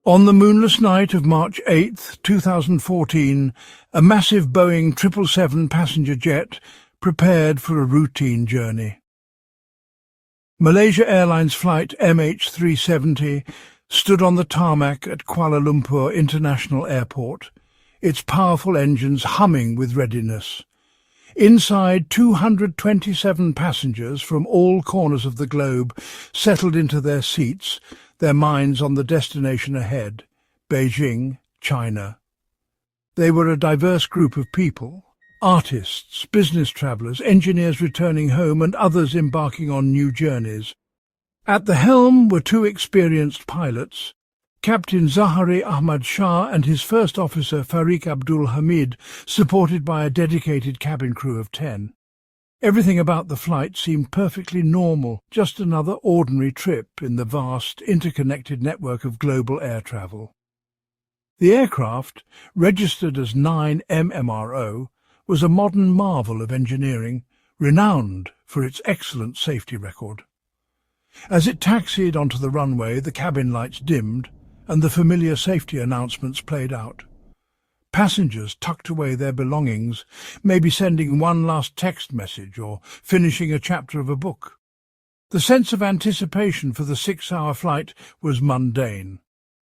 On the moonless night of March 8, 2014, a massive Boeing 777 passenger jet prepared for a routine journey. Malaysian Airlines Flight MH370 stood on the tarmac at Kuala Lumpur International Airport, its powerful engines humming with readiness. Inside, 227 passengers from all corners of the globe settled into their seats, their minds on the destination ahead, Beijing, China. They were a diverse group of people: artists, business travellers, engineers returning home, and others embarking on new journeys. At the helm were two experienced pilots, Captain Zahari Ahmad Shah and his first officer Farik Abdul Hamid, supported by a dedicated cabin crew of 10. Everything about the flight seemed perfectly normal, just another ordinary trip in the vast, interconnected network of global air travel. The aircraft, registered as 9MMRO, was a modern marvel of engineering, renowned for its excellent safety record. As it taxied onto the runway, the cabin lights dimmed, and the familiar safety announcements played out. Passengers tucked away their belongings, maybe sending one last text message or finishing a chapter of a book. The sense of anticipation for the 6-hour flight was mundane,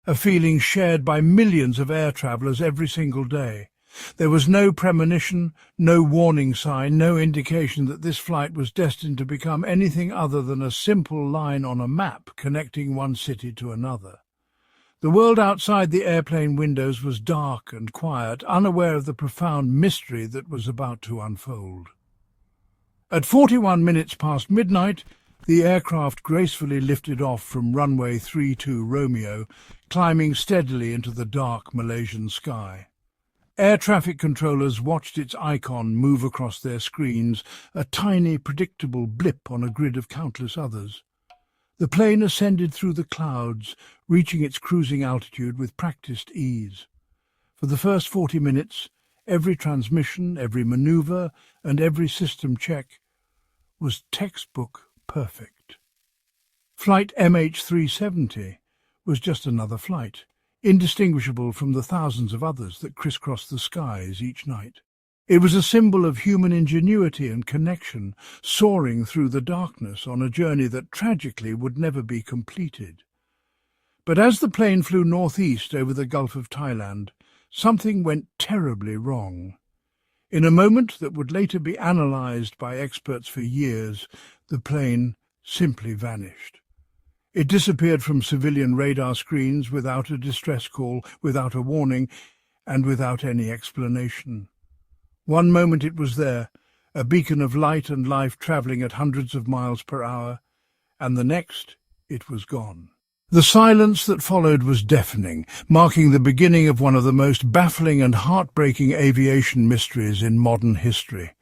a feeling shared by millions of air travellers every single day. There was no premonition, no warning sign, no indication that this flight was destined to become anything other than a simple line on a map connecting one city to another. The world outside the airplane windows was dark and quiet, unaware of the profound mystery that was about to unfold. At 41 minutes past midnight, the aircraft gracefully lifted off from runway 32 Romeo, climbing steadily into the dark Malaysian sky. Air traffic controllers watched its icon move across their screens, a tiny, predictable blip on a grid of countless others. The plane ascended through the clouds, reaching its cruising altitude with practiced ease. For the first 40 minutes, every transmission, every maneuver, and every system check was textbook perfect. Flight MH370 was just another flight, indistinguishable from the thousands of others that crisscrossed the skies each night. It was a symbol of human ingenuity and connection, soaring through the darkness on a journey that tragically would never be completed. But as the plane flew northeast over the Gulf of Thailand, something went terribly wrong. In a moment that would later be analysed by experts for years, the plane simply vanished. It disappeared from civilian radar screens without a distress call, without a warning, and without any explanation. One moment it was there, a beacon of light and life travelling at hundreds of miles per hour, and the next it was gone. The silence that followed was deafening, marking the beginning of one of the most baffling and heartbreaking aviation mysteries in modern history.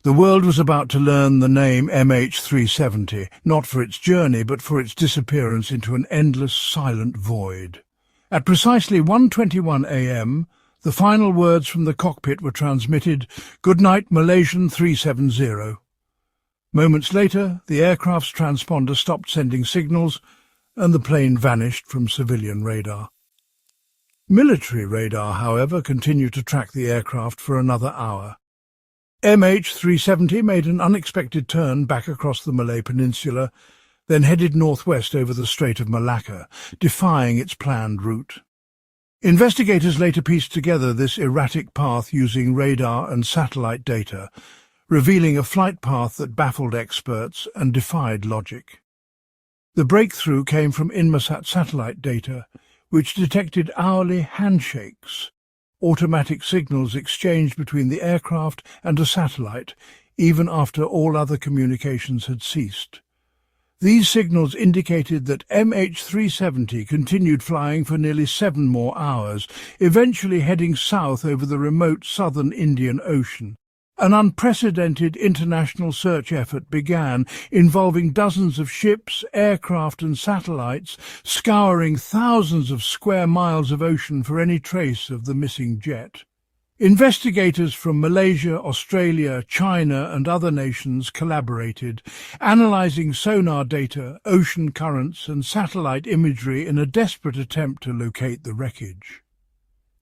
The world was about to learn the name MH370, not for its journey, but for its disappearance into an endless, silent void. At precisely 1:21 a.m., the final words from the cockpit were transmitted: "Good night, Malaysian 370. Moments later, the aircraft's transponder stopped sending signals, and the plane vanished from civilian radar. Military radar, however, continued to track the aircraft for another hour. MH370 made an unexpected turn back across the Malay Peninsula, then headed northwest over the Strait of Malacca, defying its planned route. Investigators later pieced together this erratic path using radar and satellite data, revealing a flight path that baffled experts and defied logic. The breakthrough came from Inmarsat satellite data, which detected hourly handshakes, automatic signals exchanged between the aircraft and a satellite, even after all other communications had ceased. These signals indicated that MH370 continued flying for nearly 7 more hours, eventually heading south over the remote southern Indian Ocean. An unprecedented international search effort began, involving dozens of ships, aircraft and satellites, scouring thousands of square miles of ocean for any trace of the missing jet. Investigators from Malaysia, Australia, China and other nations collaborated, analysing sonar data, ocean currents and satellite imagery in a desperate attempt to locate the wreckage.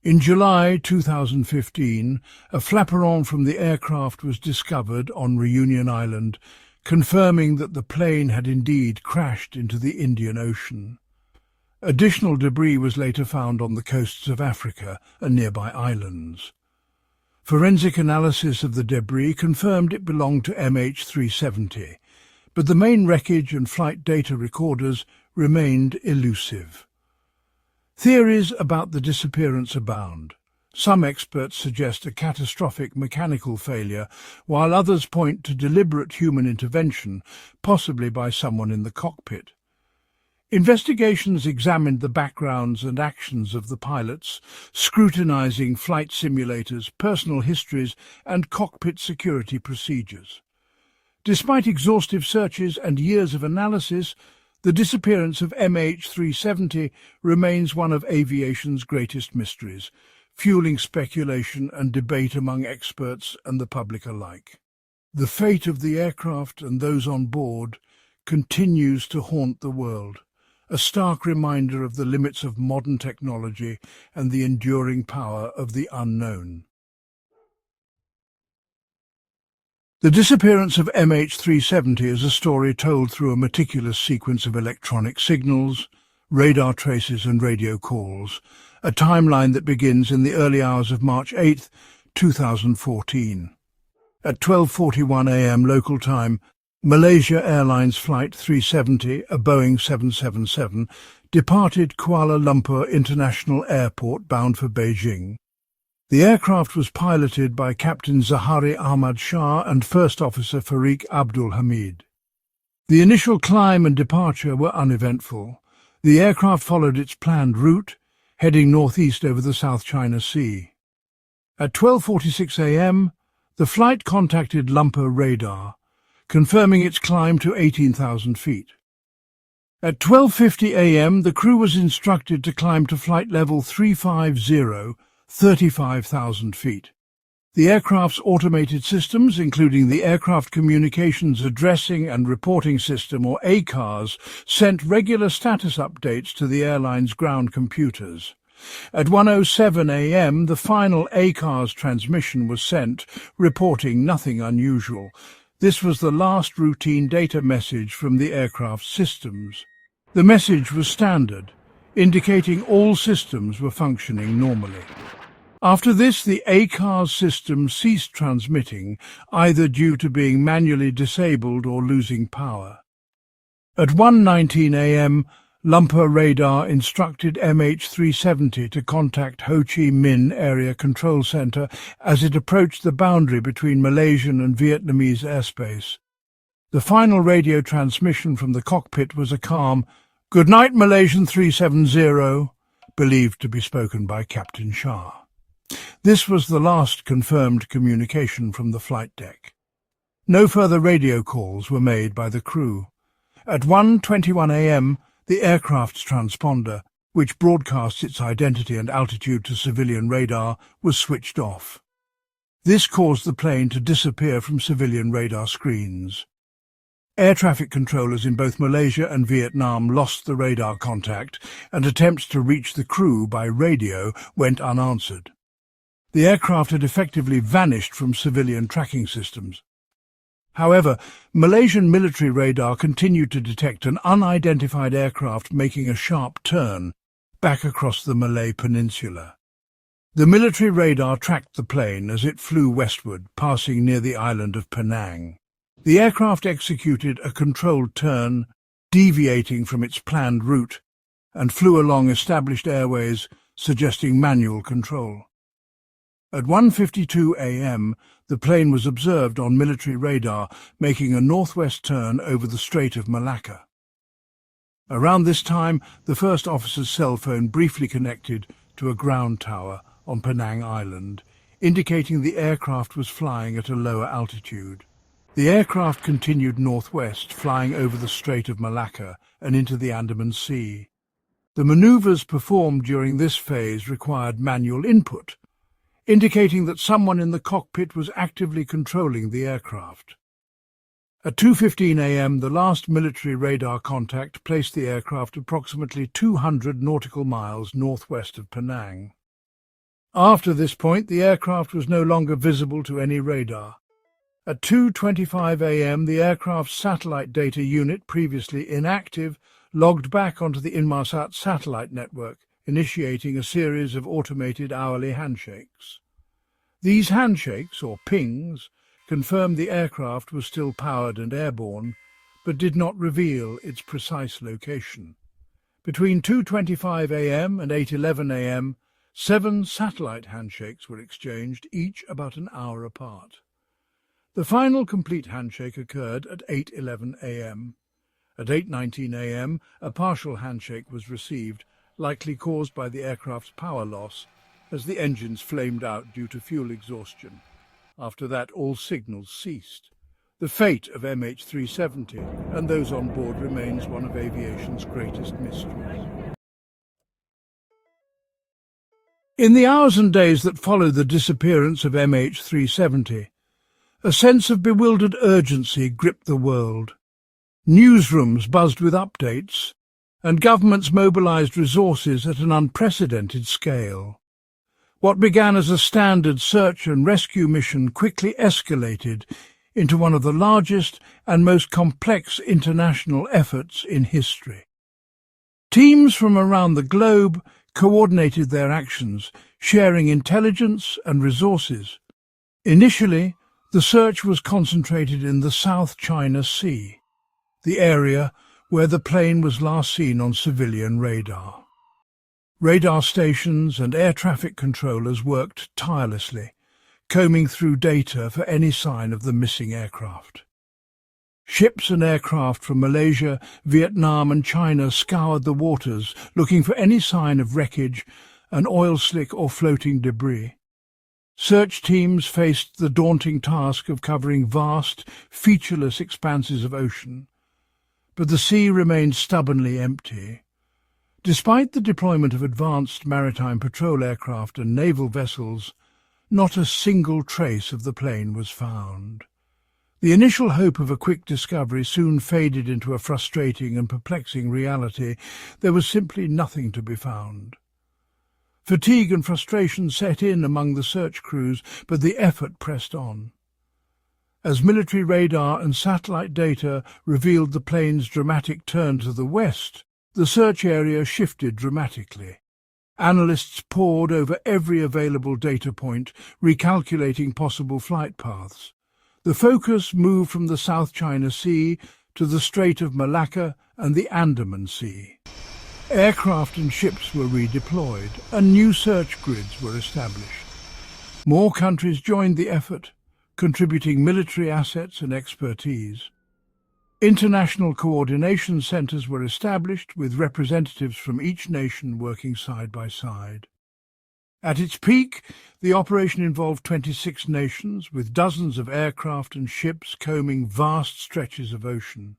In July 2015, a flaperon from the aircraft was discovered on Reunion Island, confirming that the plane had indeed crashed into the Indian Ocean. Additional debris was later found on the coasts of Africa and nearby islands. Forensic analysis of the debris confirmed it belonged to MH370, but the main wreckage and flight data recorders remained elusive. Theories about the disappearance abound. Some experts suggest a catastrophic mechanical failure, while others point to deliberate human intervention, possibly by someone in the cockpit. Investigations examined the backgrounds and actions of the pilots, scrutinizing flight simulators, personal histories, and cockpit security procedures. Despite exhaustive searches and years of analysis, the disappearance of MH370 remains one of aviation's greatest mysteries, fueling speculation and debate among experts and the public alike. The fate of the aircraft and those on board continues to haunt the world, a stark reminder of the limits of modern technology and the enduring power of the unknown. The disappearance of MH370 is a story told through a meticulous sequence of electronic signals, radar traces and radio calls, a timeline that begins in the early hours of March 8, 2014. At 12:41 a.m. local time, Malaysian Airlines Flight 370, a Boeing 777, departed Kuala Lumpur International Airport bound for Beijing. The aircraft was piloted by Captain Zahari Ahmad Shah and First Officer Fariq Abdul Hamid. The initial climb and departure were uneventful. The aircraft followed its planned route, heading northeast over the South China Sea. At 12:46 a.m., the flight contacted Lumpur radar, confirming its climb to 18,000 feet. At 12:50 a.m., the crew was instructed to climb to flight level 350, 35,000 feet. The aircraft's automated systems, including the Aircraft Communications Addressing and Reporting System, or ACARS, sent regular status updates to the airline's ground computers. At 1:07 a.m., the final ACARS transmission was sent, reporting nothing unusual. This was the last routine data message from the aircraft's systems. The message was standard, indicating all systems were functioning normally. After this, the ACARS system ceased transmitting, either due to being manually disabled or losing power. At 1:19 a.m., Lumpur radar instructed MH370 to contact Ho Chi Minh Area Control Center as it approached the boundary between Malaysian and Vietnamese airspace. The final radio transmission from the cockpit was a calm, "Good night, Malaysian 370, believed to be spoken by Captain Shah. This was the last confirmed communication from the flight deck. No further radio calls were made by the crew. At 1:21 a.m., the aircraft's transponder, which broadcasts its identity and altitude to civilian radar, was switched off. This caused the plane to disappear from civilian radar screens. Air traffic controllers in both Malaysia and Vietnam lost the radar contact, and attempts to reach the crew by radio went unanswered. The aircraft had effectively vanished from civilian tracking systems. However, Malaysian military radar continued to detect an unidentified aircraft making a sharp turn back across the Malay Peninsula. The military radar tracked the plane as it flew westward, passing near the island of Penang. The aircraft executed a controlled turn, deviating from its planned route, and flew along established airways, suggesting manual control. At 1:52 a.m., the plane was observed on military radar making a northwest turn over the Strait of Malacca. Around this time, the first officer's cell phone briefly connected to a ground tower on Penang Island, indicating the aircraft was flying at a lower altitude. The aircraft continued northwest, flying over the Strait of Malacca and into the Andaman Sea. The maneuvers performed during this phase required manual input. indicating that someone in the cockpit was actively controlling the aircraft. At 2:15 a.m., the last military radar contact placed the aircraft approximately 200 nautical miles northwest of Penang. After this point, the aircraft was no longer visible to any radar. At 2:25 a.m., the aircraft's satellite data unit, previously inactive, logged back onto the Inmarsat satellite network, initiating a series of automated hourly handshakes. These handshakes, or pings, confirmed the aircraft was still powered and airborne, but did not reveal its precise location. Between 2:25 a.m. and 8:11 a.m., 7 satellite handshakes were exchanged, each about an hour apart. The final complete handshake occurred at 8:11 a.m. At 8:19 a.m., a partial handshake was received, likely caused by the aircraft's power loss, as the engines flamed out due to fuel exhaustion. After that, all signals ceased. The fate of MH370 and those on board remains one of aviation's greatest mysteries. In the hours and days that followed the disappearance of MH370, a sense of bewildered urgency gripped the world. Newsrooms buzzed with updates, and governments mobilized resources at an unprecedented scale. What began as a standard search and rescue mission quickly escalated into one of the largest and most complex international efforts in history. Teams from around the globe coordinated their actions, sharing intelligence and resources. Initially, the search was concentrated in the South China Sea, the area where the plane was last seen on civilian radar. Radar stations and air traffic controllers worked tirelessly, combing through data for any sign of the missing aircraft. Ships and aircraft from Malaysia, Vietnam and China scoured the waters, looking for any sign of wreckage, an oil slick or floating debris. Search teams faced the daunting task of covering vast, featureless expanses of ocean. But the sea remained stubbornly empty. Despite the deployment of advanced maritime patrol aircraft and naval vessels, not a single trace of the plane was found. The initial hope of a quick discovery soon faded into a frustrating and perplexing reality. There was simply nothing to be found. Fatigue and frustration set in among the search crews, but the effort pressed on. As military radar and satellite data revealed the plane's dramatic turn to the west, the search area shifted dramatically. Analysts pored over every available data point, recalculating possible flight paths. The focus moved from the South China Sea to the Strait of Malacca and the Andaman Sea. Aircraft and ships were redeployed, and new search grids were established. More countries joined the effort, contributing military assets and expertise. International coordination centres were established, with representatives from each nation working side by side. At its peak, the operation involved 26 nations, with dozens of aircraft and ships combing vast stretches of ocean.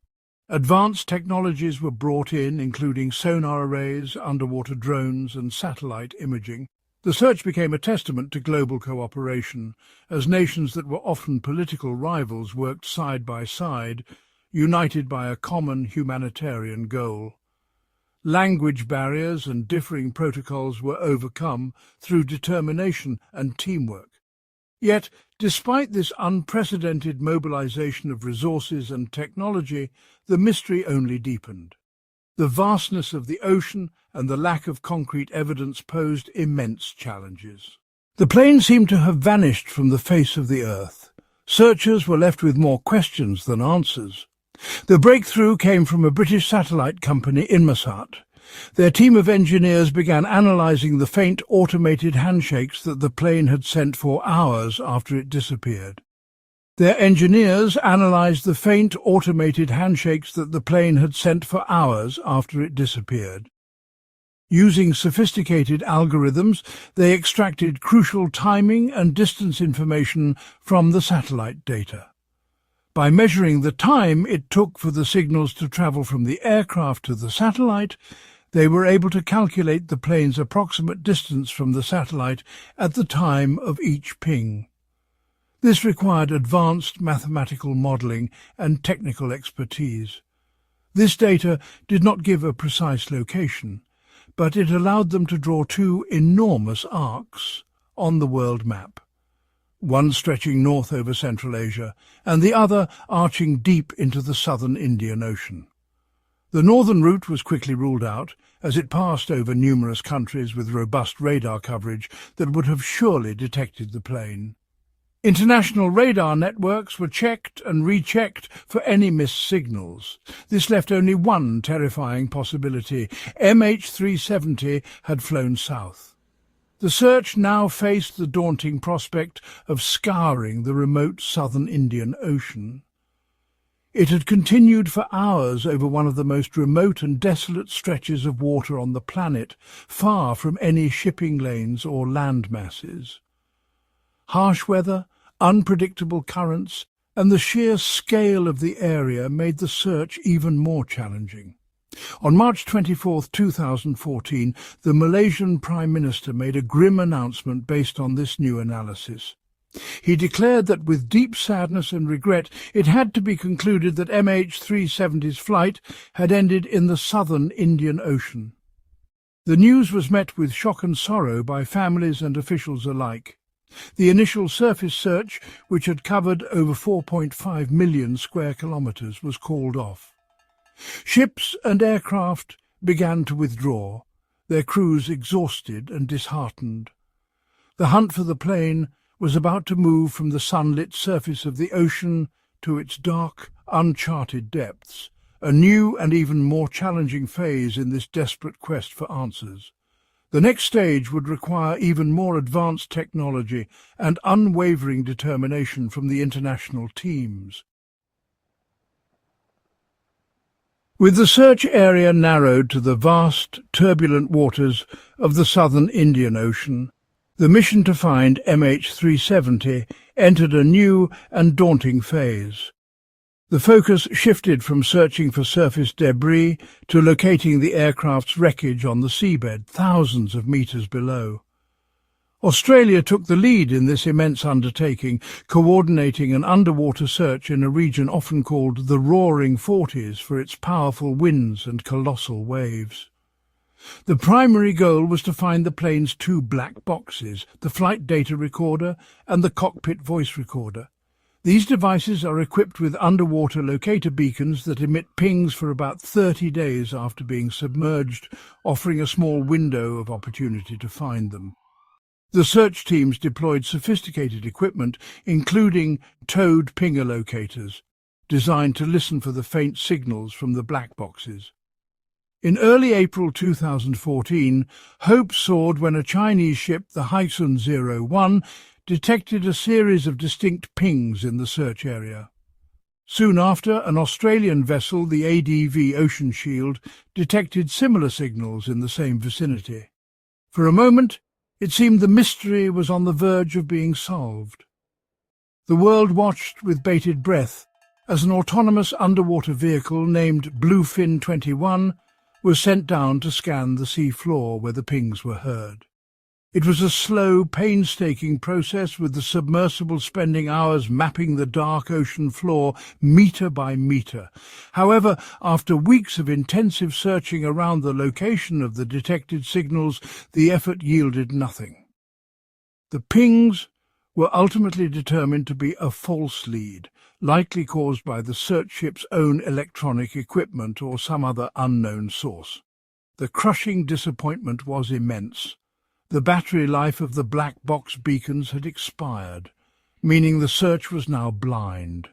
Advanced technologies were brought in, including sonar arrays, underwater drones and satellite imaging. The search became a testament to global cooperation, as nations that were often political rivals worked side by side, united by a common humanitarian goal. Language barriers and differing protocols were overcome through determination and teamwork. Yet, despite this unprecedented mobilization of resources and technology, the mystery only deepened. The vastness of the ocean and the lack of concrete evidence posed immense challenges. The plane seemed to have vanished from the face of the earth. Searchers were left with more questions than answers. The breakthrough came from a British satellite company, Inmarsat. Their team of engineers began analysing the faint automated handshakes that the plane had sent for hours after it disappeared. Their engineers analysed the faint automated handshakes that the plane had sent for hours after it disappeared. Using sophisticated algorithms, they extracted crucial timing and distance information from the satellite data. By measuring the time it took for the signals to travel from the aircraft to the satellite, They were able to calculate the plane's approximate distance from the satellite at the time of each ping. This required advanced mathematical modelling and technical expertise. This data did not give a precise location, but it allowed them to draw two enormous arcs on the world map, one stretching north over Central Asia and the other arching deep into the southern Indian Ocean. The northern route was quickly ruled out, as it passed over numerous countries with robust radar coverage that would have surely detected the plane. International radar networks were checked and rechecked for any missed signals. This left only one terrifying possibility. MH370 had flown south. The search now faced the daunting prospect of scouring the remote southern Indian Ocean. It had continued for hours over one of the most remote and desolate stretches of water on the planet, far from any shipping lanes or land masses. Harsh weather, unpredictable currents, and the sheer scale of the area made the search even more challenging. On March 24, 2014, the Malaysian Prime Minister made a grim announcement based on this new analysis. He declared that with deep sadness and regret it had to be concluded that MH370's flight had ended in the southern Indian Ocean. The news was met with shock and sorrow by families and officials alike. The initial surface search, which had covered over 4.5 million square kilometres, was called off. Ships and aircraft began to withdraw, their crews exhausted and disheartened. The hunt for the plane was about to move from the sunlit surface of the ocean to its dark, uncharted depths, a new and even more challenging phase in this desperate quest for answers. The next stage would require even more advanced technology and unwavering determination from the international teams. With the search area narrowed to the vast, turbulent waters of the southern Indian Ocean, the mission to find MH370 entered a new and daunting phase. The focus shifted from searching for surface debris to locating the aircraft's wreckage on the seabed, thousands of metres below. Australia took the lead in this immense undertaking, coordinating an underwater search in a region often called the Roaring Forties for its powerful winds and colossal waves. The primary goal was to find the plane's two black boxes, the flight data recorder and the cockpit voice recorder. These devices are equipped with underwater locator beacons that emit pings for about 30 days after being submerged, offering a small window of opportunity to find them. The search teams deployed sophisticated equipment, including towed pinger locators, designed to listen for the faint signals from the black boxes. In early April 2014, hope soared when a Chinese ship, the Haixun 01, detected a series of distinct pings in the search area. Soon after, an Australian vessel, the ADV Ocean Shield, detected similar signals in the same vicinity. For a moment, it seemed the mystery was on the verge of being solved. The world watched with bated breath as an autonomous underwater vehicle named Bluefin 21 was sent down to scan the sea floor where the pings were heard. It was a slow, painstaking process, with the submersible spending hours mapping the dark ocean floor metre by metre. However, after weeks of intensive searching around the location of the detected signals, the effort yielded nothing. The pings were ultimately determined to be a false lead, likely caused by the search ship's own electronic equipment or some other unknown source. The crushing disappointment was immense. The battery life of the black box beacons had expired, meaning the search was now blind.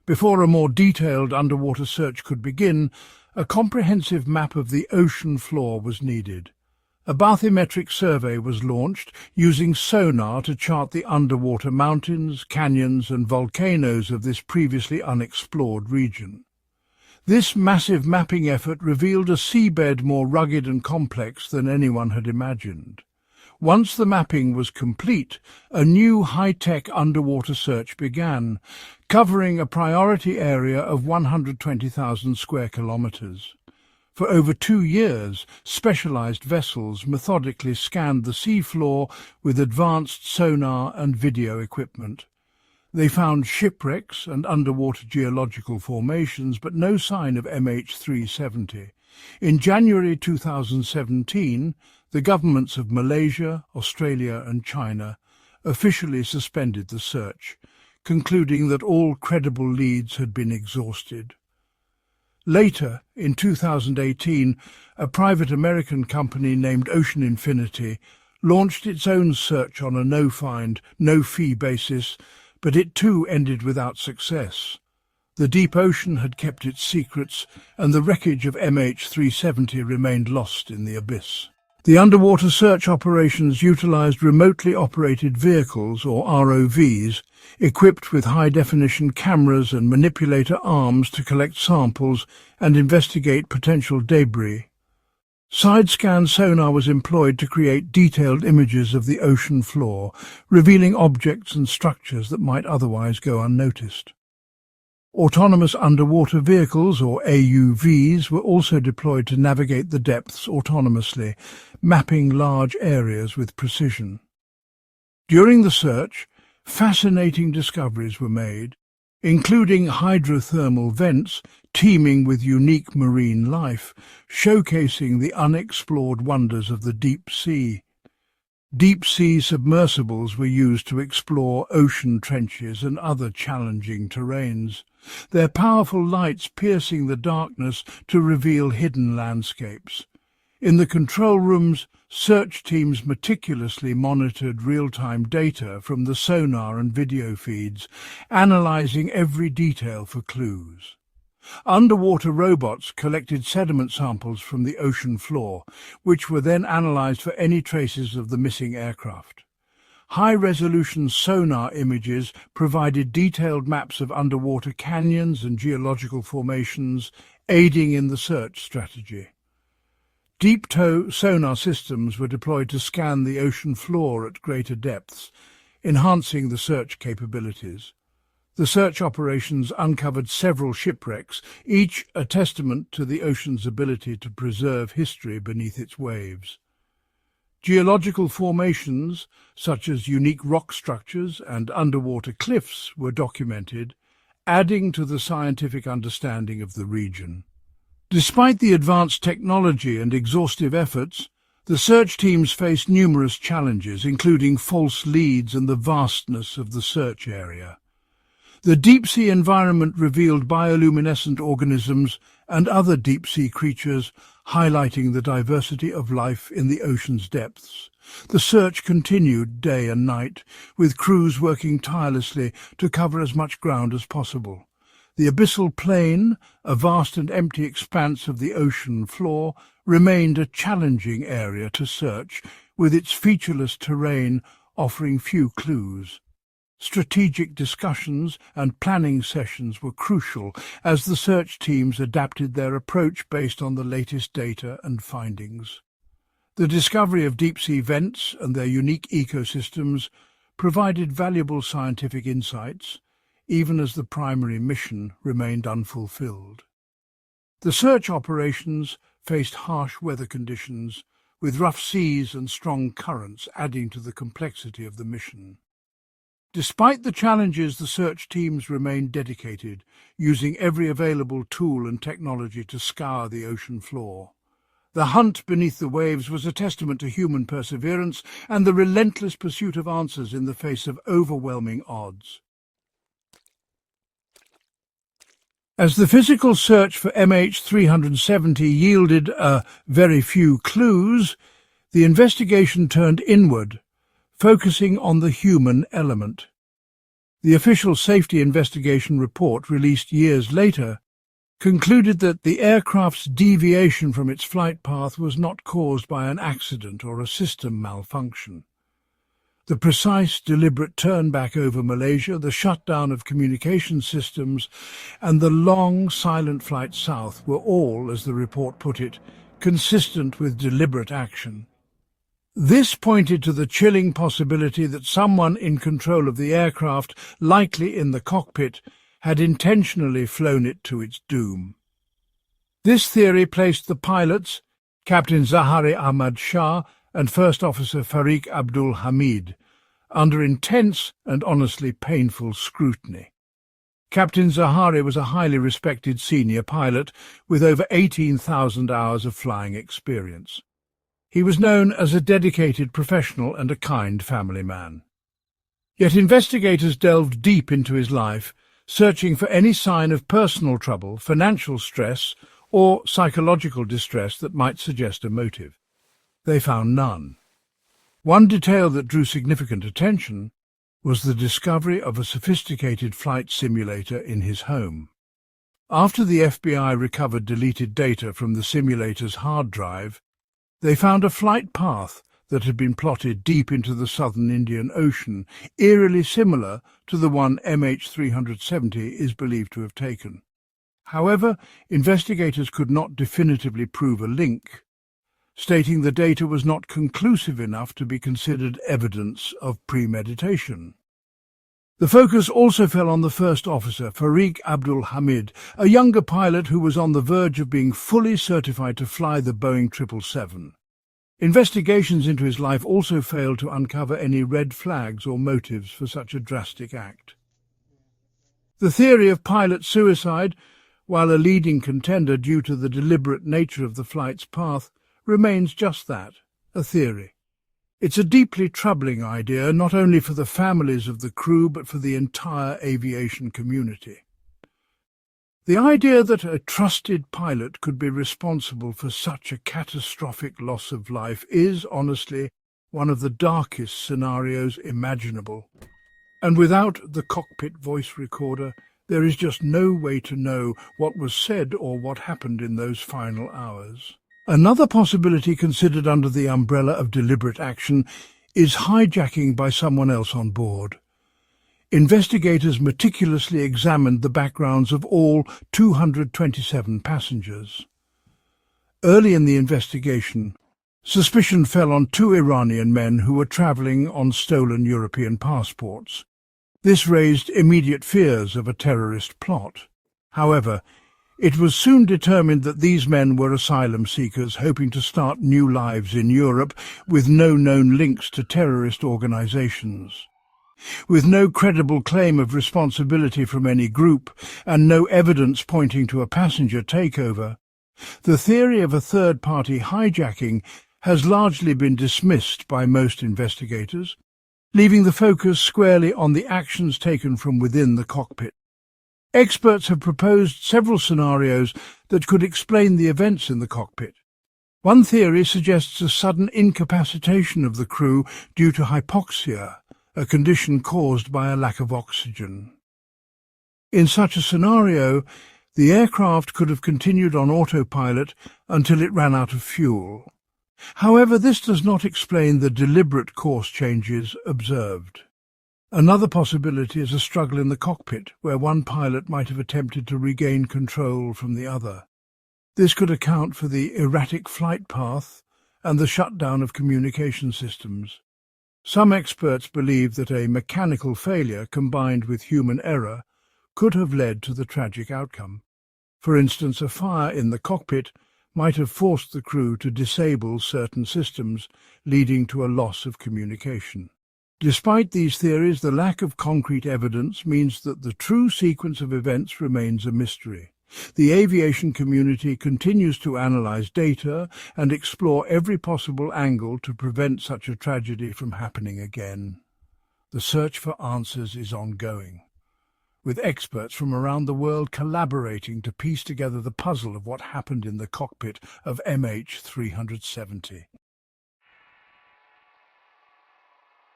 Before a more detailed underwater search could begin, a comprehensive map of the ocean floor was needed. A bathymetric survey was launched, using sonar to chart the underwater mountains, canyons and volcanoes of this previously unexplored region. This massive mapping effort revealed a seabed more rugged and complex than anyone had imagined. Once the mapping was complete, a new high-tech underwater search began, covering a priority area of 120,000 square kilometres. For over 2 years, specialized vessels methodically scanned the seafloor with advanced sonar and video equipment. They found shipwrecks and underwater geological formations, but no sign of MH370. In January 2017, the governments of Malaysia, Australia and China officially suspended the search, concluding that all credible leads had been exhausted. Later, in 2018, a private American company named Ocean Infinity launched its own search on a no-find, no-fee basis, but it too ended without success. The deep ocean had kept its secrets, and the wreckage of MH370 remained lost in the abyss. The underwater search operations utilized remotely operated vehicles, or ROVs, equipped with high-definition cameras and manipulator arms to collect samples and investigate potential debris. Side-scan sonar was employed to create detailed images of the ocean floor, revealing objects and structures that might otherwise go unnoticed. Autonomous underwater vehicles, or AUVs, were also deployed to navigate the depths autonomously, mapping large areas with precision. During the search, fascinating discoveries were made, including hydrothermal vents teeming with unique marine life, showcasing the unexplored wonders of the deep sea. Deep-sea submersibles were used to explore ocean trenches and other challenging terrains, their powerful lights piercing the darkness to reveal hidden landscapes. In the control rooms, search teams meticulously monitored real-time data from the sonar and video feeds, analyzing every detail for clues. Underwater robots collected sediment samples from the ocean floor, which were then analyzed for any traces of the missing aircraft. High-resolution sonar images provided detailed maps of underwater canyons and geological formations, aiding in the search strategy. Deep-tow sonar systems were deployed to scan the ocean floor at greater depths, enhancing the search capabilities. The search operations uncovered several shipwrecks, each a testament to the ocean's ability to preserve history beneath its waves. Geological formations, such as unique rock structures and underwater cliffs, were documented, adding to the scientific understanding of the region. Despite the advanced technology and exhaustive efforts, the search teams faced numerous challenges, including false leads and the vastness of the search area. The deep-sea environment revealed bioluminescent organisms and other deep-sea creatures, highlighting the diversity of life in the ocean's depths. The search continued day and night, with crews working tirelessly to cover as much ground as possible. The abyssal plain, a vast and empty expanse of the ocean floor, remained a challenging area to search, with its featureless terrain offering few clues. Strategic discussions and planning sessions were crucial as the search teams adapted their approach based on the latest data and findings. The discovery of deep-sea vents and their unique ecosystems provided valuable scientific insights, even as the primary mission remained unfulfilled. The search operations faced harsh weather conditions, with rough seas and strong currents adding to the complexity of the mission. Despite the challenges, the search teams remained dedicated, using every available tool and technology to scour the ocean floor. The hunt beneath the waves was a testament to human perseverance and the relentless pursuit of answers in the face of overwhelming odds. As the physical search for MH370 yielded very few clues, the investigation turned inward, focusing on the human element. The official safety investigation report, released years later, concluded that the aircraft's deviation from its flight path was not caused by an accident or a system malfunction. The precise, deliberate turn back over Malaysia, the shutdown of communication systems, and the long, silent flight south were all, as the report put it, consistent with deliberate action. This pointed to the chilling possibility that someone in control of the aircraft, likely in the cockpit, had intentionally flown it to its doom. This theory placed the pilots, Captain Zahari Ahmad Shah and First Officer Fariq Abdul Hamid, under intense and honestly painful scrutiny. Captain Zahari was a highly respected senior pilot with over 18,000 hours of flying experience. He was known as a dedicated professional and a kind family man. Yet investigators delved deep into his life, searching for any sign of personal trouble, financial stress, or psychological distress that might suggest a motive. They found none. One detail that drew significant attention was the discovery of a sophisticated flight simulator in his home. After the FBI recovered deleted data from the simulator's hard drive, they found a flight path that had been plotted deep into the southern Indian Ocean, eerily similar to the one MH370 is believed to have taken. However, investigators could not definitively prove a link, stating the data was not conclusive enough to be considered evidence of premeditation. The focus also fell on the first officer, Fariq Abdul Hamid, a younger pilot who was on the verge of being fully certified to fly the Boeing 777. Investigations into his life also failed to uncover any red flags or motives for such a drastic act. The theory of pilot suicide, while a leading contender due to the deliberate nature of the flight's path, remains just that, a theory. It's a deeply troubling idea, not only for the families of the crew but for the entire aviation community. The idea that a trusted pilot could be responsible for such a catastrophic loss of life is, honestly, one of the darkest scenarios imaginable. And without the cockpit voice recorder, there is just no way to know what was said or what happened in those final hours. Another possibility considered under the umbrella of deliberate action is hijacking by someone else on board. Investigators meticulously examined the backgrounds of all 227 passengers. Early in the investigation, suspicion fell on 2 Iranian men who were travelling on stolen European passports. This raised immediate fears of a terrorist plot. However, it was soon determined that these men were asylum seekers hoping to start new lives in Europe with no known links to terrorist organisations. With no credible claim of responsibility from any group and no evidence pointing to a passenger takeover, the theory of a third-party hijacking has largely been dismissed by most investigators, leaving the focus squarely on the actions taken from within the cockpit. Experts have proposed several scenarios that could explain the events in the cockpit. One theory suggests a sudden incapacitation of the crew due to hypoxia, a condition caused by a lack of oxygen. In such a scenario, the aircraft could have continued on autopilot until it ran out of fuel. However, this does not explain the deliberate course changes observed. Another possibility is a struggle in the cockpit, where one pilot might have attempted to regain control from the other. This could account for the erratic flight path and the shutdown of communication systems. Some experts believe that a mechanical failure combined with human error could have led to the tragic outcome. For instance, a fire in the cockpit might have forced the crew to disable certain systems, leading to a loss of communication. Despite these theories, the lack of concrete evidence means that the true sequence of events remains a mystery. The aviation community continues to analyze data and explore every possible angle to prevent such a tragedy from happening again. The search for answers is ongoing, with experts from around the world collaborating to piece together the puzzle of what happened in the cockpit of MH370.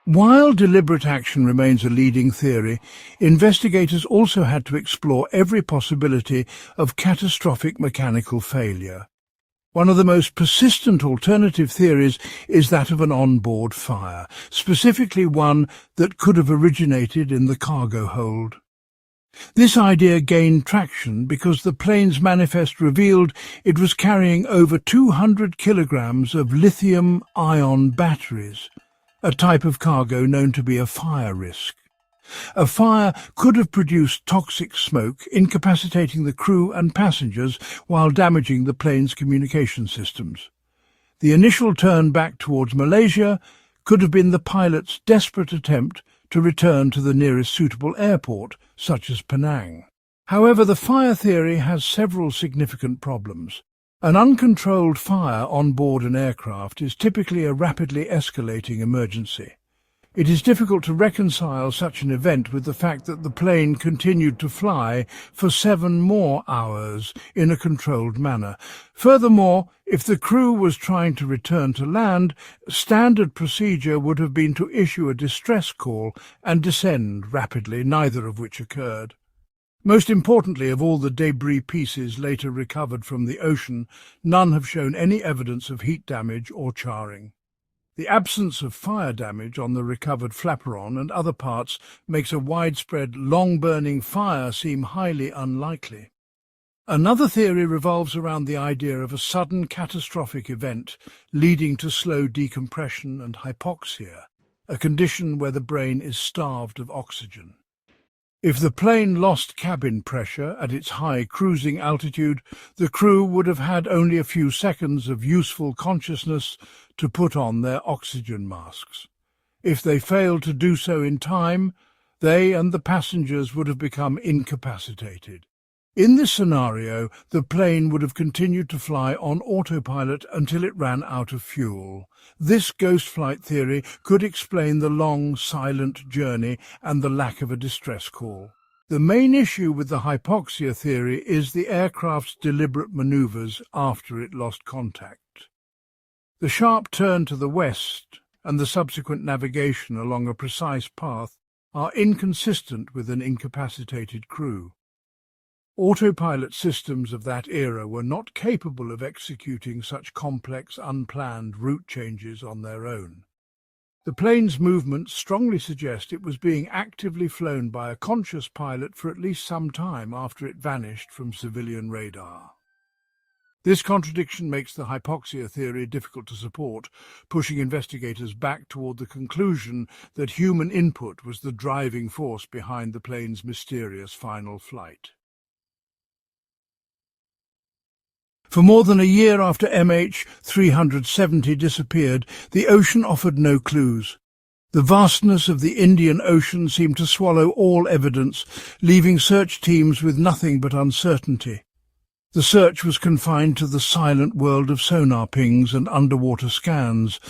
While deliberate action remains a leading theory, investigators also had to explore every possibility of catastrophic mechanical failure. One of the most persistent alternative theories is that of an onboard fire, specifically one that could have originated in the cargo hold. This idea gained traction because the plane's manifest revealed it was carrying over 200 kilograms of lithium-ion batteries, a type of cargo known to be a fire risk. A fire could have produced toxic smoke, incapacitating the crew and passengers while damaging the plane's communication systems. The initial turn back towards Malaysia could have been the pilot's desperate attempt to return to the nearest suitable airport, such as Penang. However, the fire theory has several significant problems. An uncontrolled fire on board an aircraft is typically a rapidly escalating emergency. It is difficult to reconcile such an event with the fact that the plane continued to fly for 7 more hours in a controlled manner. Furthermore, if the crew was trying to return to land, standard procedure would have been to issue a distress call and descend rapidly, neither of which occurred. Most importantly, of all the debris pieces later recovered from the ocean, none have shown any evidence of heat damage or charring. The absence of fire damage on the recovered flaperon and other parts makes a widespread, long-burning fire seem highly unlikely. Another theory revolves around the idea of a sudden catastrophic event leading to slow decompression and hypoxia, a condition where the brain is starved of oxygen. If the plane lost cabin pressure at its high cruising altitude, the crew would have had only a few seconds of useful consciousness to put on their oxygen masks. If they failed to do so in time, they and the passengers would have become incapacitated. In this scenario, the plane would have continued to fly on autopilot until it ran out of fuel. This ghost flight theory could explain the long, silent journey and the lack of a distress call. The main issue with the hypoxia theory is the aircraft's deliberate maneuvers after it lost contact. The sharp turn to the west and the subsequent navigation along a precise path are inconsistent with an incapacitated crew. Autopilot systems of that era were not capable of executing such complex, unplanned route changes on their own. The plane's movements strongly suggest it was being actively flown by a conscious pilot for at least some time after it vanished from civilian radar. This contradiction makes the hypoxia theory difficult to support, pushing investigators back toward the conclusion that human input was the driving force behind the plane's mysterious final flight. For more than a year after MH370 disappeared, the ocean offered no clues. The vastness of the Indian Ocean seemed to swallow all evidence, leaving search teams with nothing but uncertainty. The search was confined to the silent world of sonar pings and underwater scans,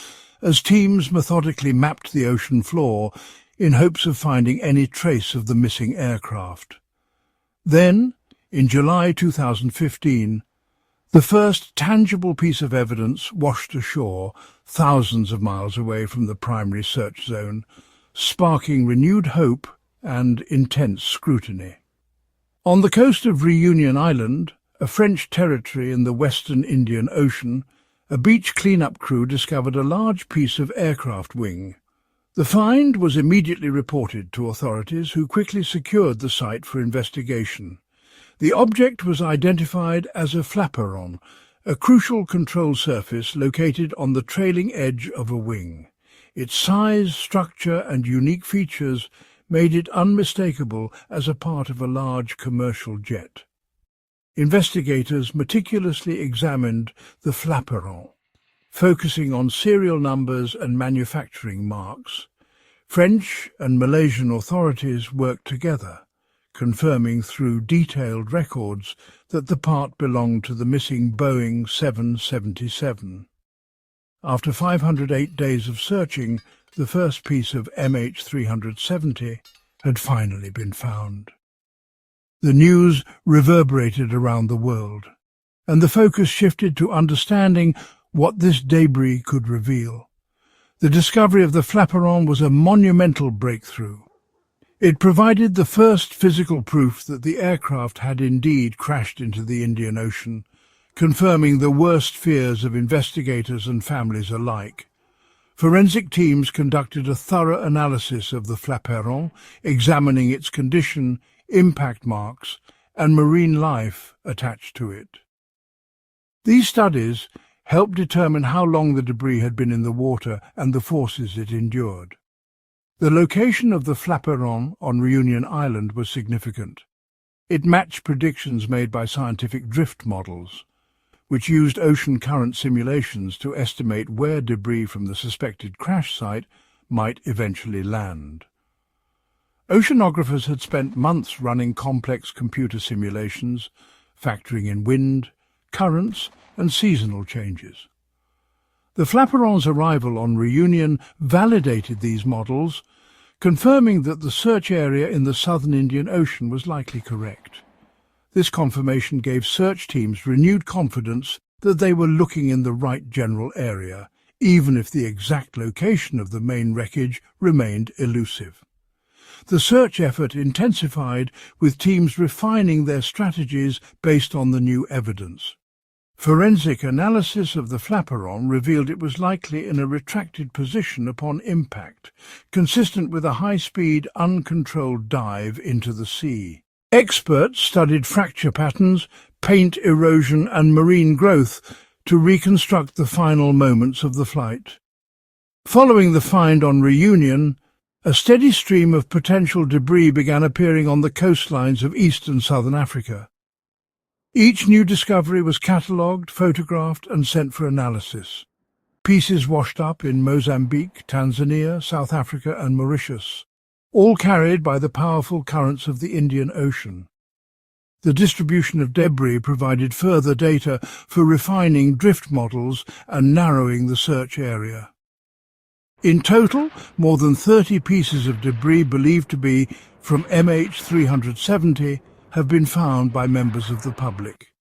as teams methodically mapped the ocean floor in hopes of finding any trace of the missing aircraft. Then, in July 2015, the first tangible piece of evidence washed ashore, thousands of miles away from the primary search zone, sparking renewed hope and intense scrutiny. On the coast of Reunion Island, a French territory in the western Indian Ocean, a beach cleanup crew discovered a large piece of aircraft wing. The find was immediately reported to authorities, who quickly secured the site for investigation. The object was identified as a flaperon, a crucial control surface located on the trailing edge of a wing. Its size, structure, and unique features made it unmistakable as a part of a large commercial jet. Investigators meticulously examined the flaperon, focusing on serial numbers and manufacturing marks. French and Malaysian authorities worked together, confirming through detailed records that the part belonged to the missing Boeing 777. After 508 days of searching, the first piece of MH370 had finally been found. The news reverberated around the world, and the focus shifted to understanding what this debris could reveal. The discovery of the flaperon was a monumental breakthrough. It provided the first physical proof that the aircraft had indeed crashed into the Indian Ocean, confirming the worst fears of investigators and families alike. Forensic teams conducted a thorough analysis of the flaperon, examining its condition, impact marks, and marine life attached to it. These studies helped determine how long the debris had been in the water and the forces it endured. The location of the flaperon on Reunion Island was significant. It matched predictions made by scientific drift models, which used ocean current simulations to estimate where debris from the suspected crash site might eventually land. Oceanographers had spent months running complex computer simulations, factoring in wind, currents, and seasonal changes. The flaperon's arrival on Reunion validated these models, confirming that the search area in the southern Indian Ocean was likely correct. This confirmation gave search teams renewed confidence that they were looking in the right general area, even if the exact location of the main wreckage remained elusive. The search effort intensified, with teams refining their strategies based on the new evidence. Forensic analysis of the flaperon revealed it was likely in a retracted position upon impact, consistent with a high-speed, uncontrolled dive into the sea. Experts studied fracture patterns, paint erosion and marine growth to reconstruct the final moments of the flight. Following the find on Reunion, a steady stream of potential debris began appearing on the coastlines of East and Southern Africa. Each new discovery was catalogued, photographed and sent for analysis. Pieces washed up in Mozambique, Tanzania, South Africa and Mauritius, all carried by the powerful currents of the Indian Ocean. The distribution of debris provided further data for refining drift models and narrowing the search area. In total, more than 30 pieces of debris believed to be from MH370 have been found by members of the public.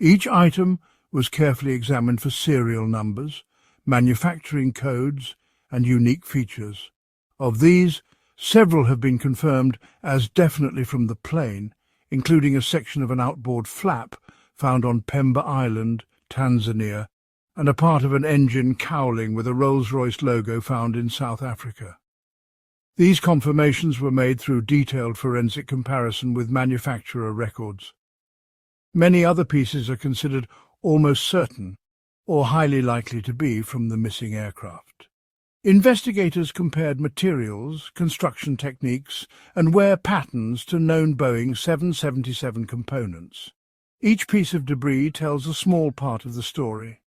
Each item was carefully examined for serial numbers, manufacturing codes, and unique features. Of these, several have been confirmed as definitely from the plane, including a section of an outboard flap found on Pemba Island, Tanzania, and a part of an engine cowling with a Rolls-Royce logo found in South Africa. These confirmations were made through detailed forensic comparison with manufacturer records. Many other pieces are considered almost certain or highly likely to be from the missing aircraft. Investigators compared materials, construction techniques, and wear patterns to known Boeing 777 components. Each piece of debris tells a small part of the story.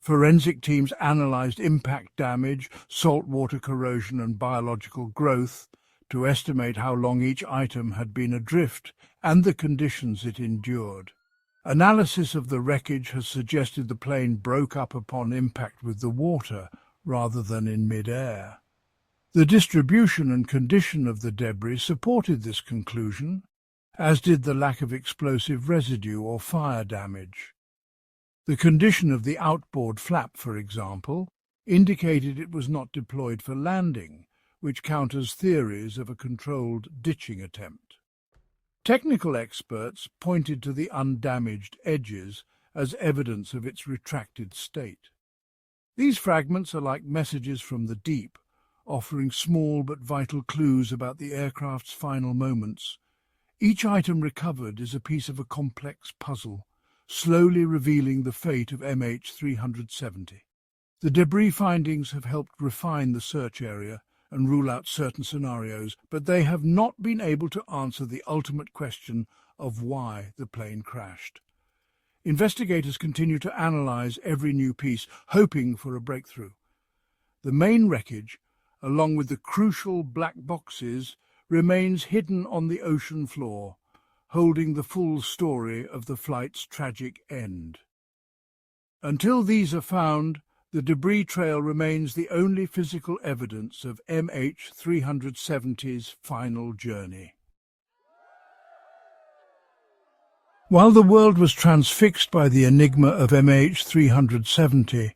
Forensic teams analyzed impact damage, saltwater corrosion and biological growth to estimate how long each item had been adrift and the conditions it endured. Analysis of the wreckage has suggested the plane broke up upon impact with the water rather than in mid-air. The distribution and condition of the debris supported this conclusion, as did the lack of explosive residue or fire damage. The condition of the outboard flap, for example, indicated it was not deployed for landing, which counters theories of a controlled ditching attempt. Technical experts pointed to the undamaged edges as evidence of its retracted state. These fragments are like messages from the deep, offering small but vital clues about the aircraft's final moments. Each item recovered is a piece of a complex puzzle, slowly revealing the fate of MH370. The debris findings have helped refine the search area and rule out certain scenarios, but they have not been able to answer the ultimate question of why the plane crashed. Investigators continue to analyze every new piece, hoping for a breakthrough. The main wreckage, along with the crucial black boxes, remains hidden on the ocean floor, holding the full story of the flight's tragic end. Until these are found, the debris trail remains the only physical evidence of MH370's final journey. While the world was transfixed by the enigma of MH370,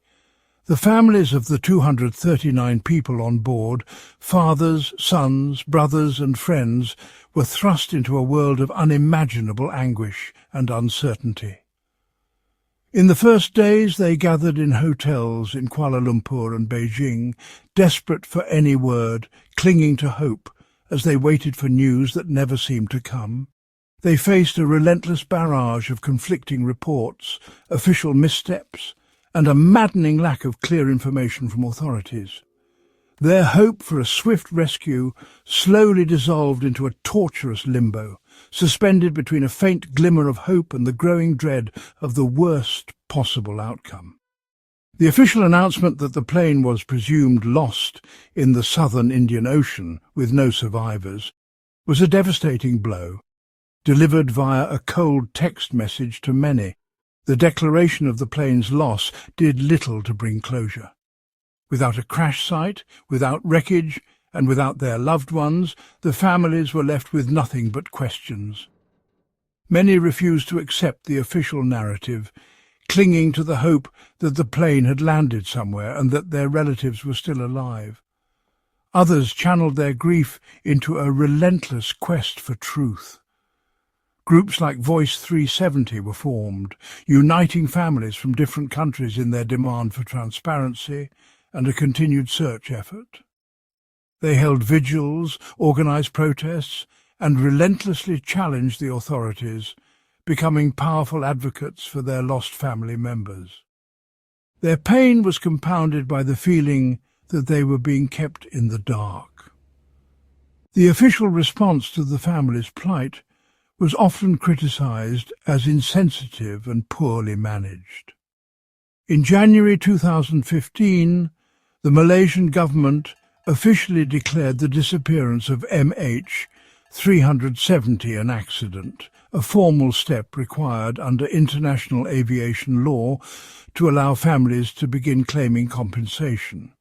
the families of the 239 people on board, fathers, sons, brothers and friends, were thrust into a world of unimaginable anguish and uncertainty. In the first days they gathered in hotels in Kuala Lumpur and Beijing, desperate for any word, clinging to hope as they waited for news that never seemed to come. They faced a relentless barrage of conflicting reports, official missteps, and a maddening lack of clear information from authorities. Their hope for a swift rescue slowly dissolved into a torturous limbo, suspended between a faint glimmer of hope and the growing dread of the worst possible outcome. The official announcement that the plane was presumed lost in the southern Indian Ocean with no survivors was a devastating blow, delivered via a cold text message to many. The declaration of the plane's loss did little to bring closure. Without a crash site, without wreckage, and without their loved ones, the families were left with nothing but questions. Many refused to accept the official narrative, clinging to the hope that the plane had landed somewhere and that their relatives were still alive. Others channeled their grief into a relentless quest for truth. Groups like Voice 370 were formed, uniting families from different countries in their demand for transparency and a continued search effort. They held vigils, organised protests, and relentlessly challenged the authorities, becoming powerful advocates for their lost family members. Their pain was compounded by the feeling that they were being kept in the dark. The official response to the family's plight was often criticised as insensitive and poorly managed. In January 2015, the Malaysian government officially declared the disappearance of MH370 an accident, a formal step required under international aviation law to allow families to begin claiming compensation.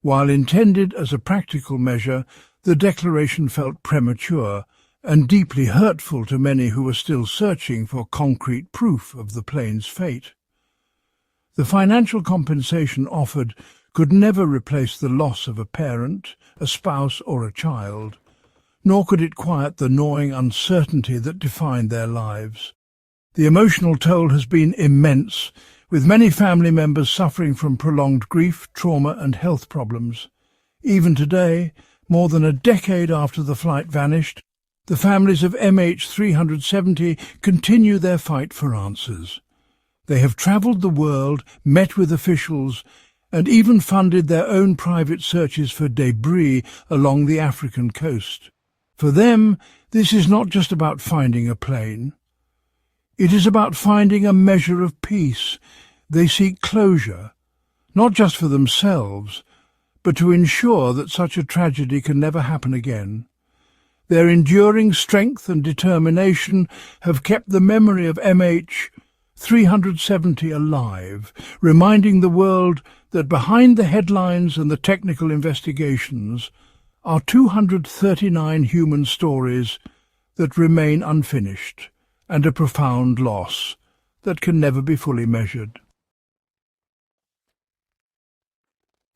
While intended as a practical measure, the declaration felt premature and deeply hurtful to many who were still searching for concrete proof of the plane's fate. The financial compensation offered could never replace the loss of a parent, a spouse or a child, nor could it quiet the gnawing uncertainty that defined their lives. The emotional toll has been immense, with many family members suffering from prolonged grief, trauma and health problems. Even today, more than a decade after the flight vanished, the families of MH370 continue their fight for answers. They have travelled the world, met with officials, and even funded their own private searches for debris along the African coast. For them, this is not just about finding a plane. It is about finding a measure of peace. They seek closure, not just for themselves, but to ensure that such a tragedy can never happen again. Their enduring strength and determination have kept the memory of MH370 alive, reminding the world that behind the headlines and the technical investigations are 239 human stories that remain unfinished and a profound loss that can never be fully measured.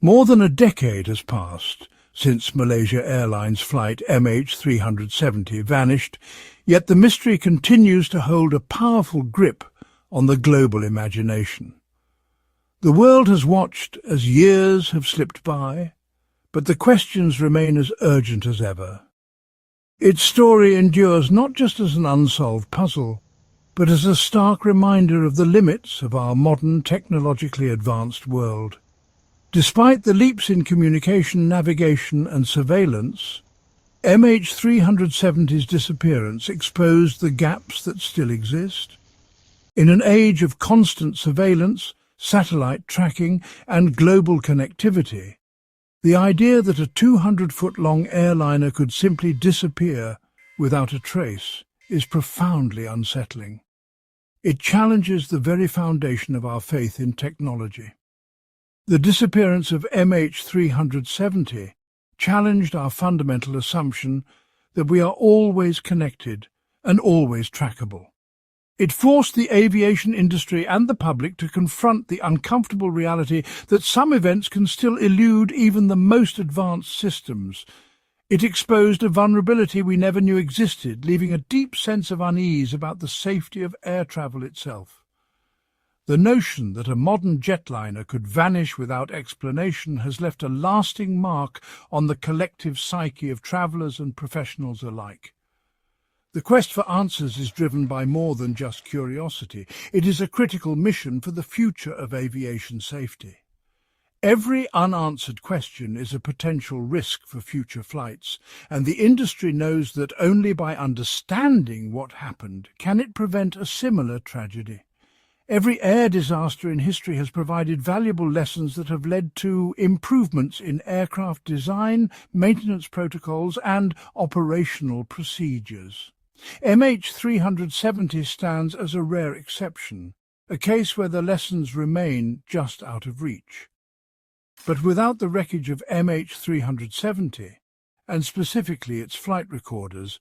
More than a decade has passed since Malaysian Airlines Flight MH370 vanished, yet the mystery continues to hold a powerful grip on the global imagination. The world has watched as years have slipped by, but the questions remain as urgent as ever. Its story endures not just as an unsolved puzzle, but as a stark reminder of the limits of our modern, technologically advanced world. Despite the leaps in communication, navigation and surveillance, MH370's disappearance exposed the gaps that still exist. In an age of constant surveillance, satellite tracking and global connectivity, the idea that a 200-foot-long airliner could simply disappear without a trace is profoundly unsettling. It challenges the very foundation of our faith in technology. The disappearance of MH370 challenged our fundamental assumption that we are always connected and always trackable. It forced the aviation industry and the public to confront the uncomfortable reality that some events can still elude even the most advanced systems. It exposed a vulnerability we never knew existed, leaving a deep sense of unease about the safety of air travel itself. The notion that a modern jetliner could vanish without explanation has left a lasting mark on the collective psyche of travellers and professionals alike. The quest for answers is driven by more than just curiosity. It is a critical mission for the future of aviation safety. Every unanswered question is a potential risk for future flights, and the industry knows that only by understanding what happened can it prevent a similar tragedy. Every air disaster in history has provided valuable lessons that have led to improvements in aircraft design, maintenance protocols, and operational procedures. MH370 stands as a rare exception, a case where the lessons remain just out of reach. But without the wreckage of MH370, and specifically its flight recorders,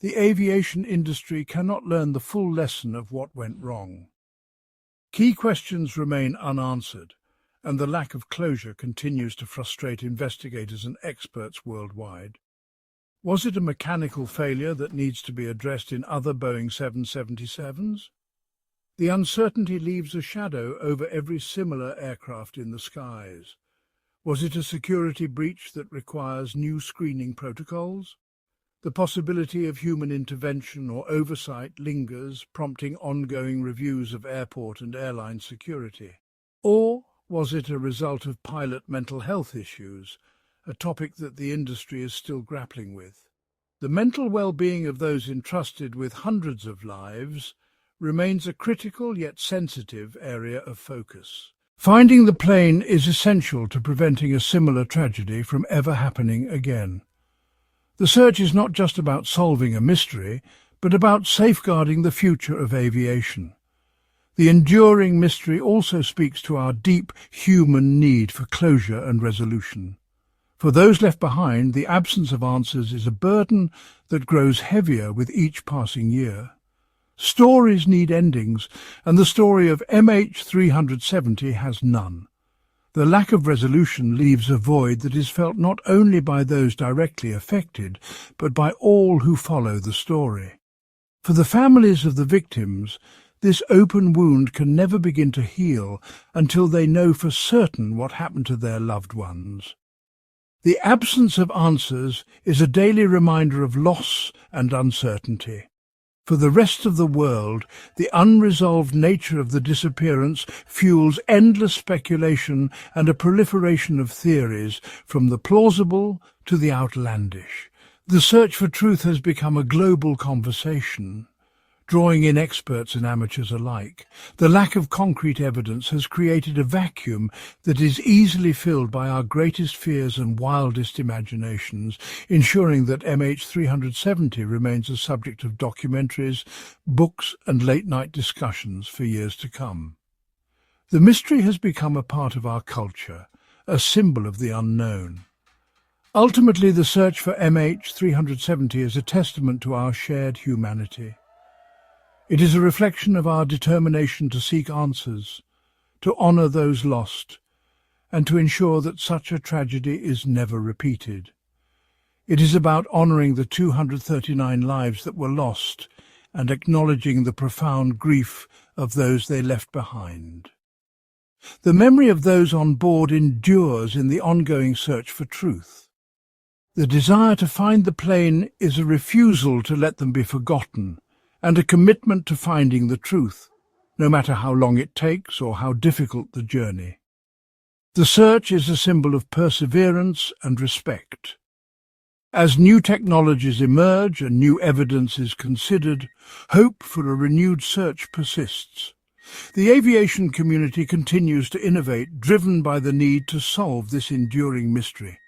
the aviation industry cannot learn the full lesson of what went wrong. Key questions remain unanswered, and the lack of closure continues to frustrate investigators and experts worldwide. Was it a mechanical failure that needs to be addressed in other Boeing 777s? The uncertainty leaves a shadow over every similar aircraft in the skies. Was it a security breach that requires new screening protocols? The possibility of human intervention or oversight lingers, prompting ongoing reviews of airport and airline security. Or was it a result of pilot mental health issues, a topic that the industry is still grappling with? The mental well-being of those entrusted with hundreds of lives remains a critical yet sensitive area of focus. Finding the plane is essential to preventing a similar tragedy from ever happening again. The search is not just about solving a mystery, but about safeguarding the future of aviation. The enduring mystery also speaks to our deep human need for closure and resolution. For those left behind, the absence of answers is a burden that grows heavier with each passing year. Stories need endings, and the story of MH370 has none. The lack of resolution leaves a void that is felt not only by those directly affected, but by all who follow the story. For the families of the victims, this open wound can never begin to heal until they know for certain what happened to their loved ones. The absence of answers is a daily reminder of loss and uncertainty. For the rest of the world, the unresolved nature of the disappearance fuels endless speculation and a proliferation of theories, from the plausible to the outlandish. The search for truth has become a global conversation, drawing in experts and amateurs alike. The lack of concrete evidence has created a vacuum that is easily filled by our greatest fears and wildest imaginations, ensuring that MH370 remains a subject of documentaries, books and late-night discussions for years to come. The mystery has become a part of our culture, a symbol of the unknown. Ultimately, the search for MH370 is a testament to our shared humanity. It is a reflection of our determination to seek answers, to honour those lost, and to ensure that such a tragedy is never repeated. It is about honouring the 239 lives that were lost and acknowledging the profound grief of those they left behind. The memory of those on board endures in the ongoing search for truth. The desire to find the plane is a refusal to let them be forgotten, and a commitment to finding the truth, no matter how long it takes or how difficult the journey. The search is a symbol of perseverance and respect. As new technologies emerge and new evidence is considered, hope for a renewed search persists. The aviation community continues to innovate, driven by the need to solve this enduring mystery.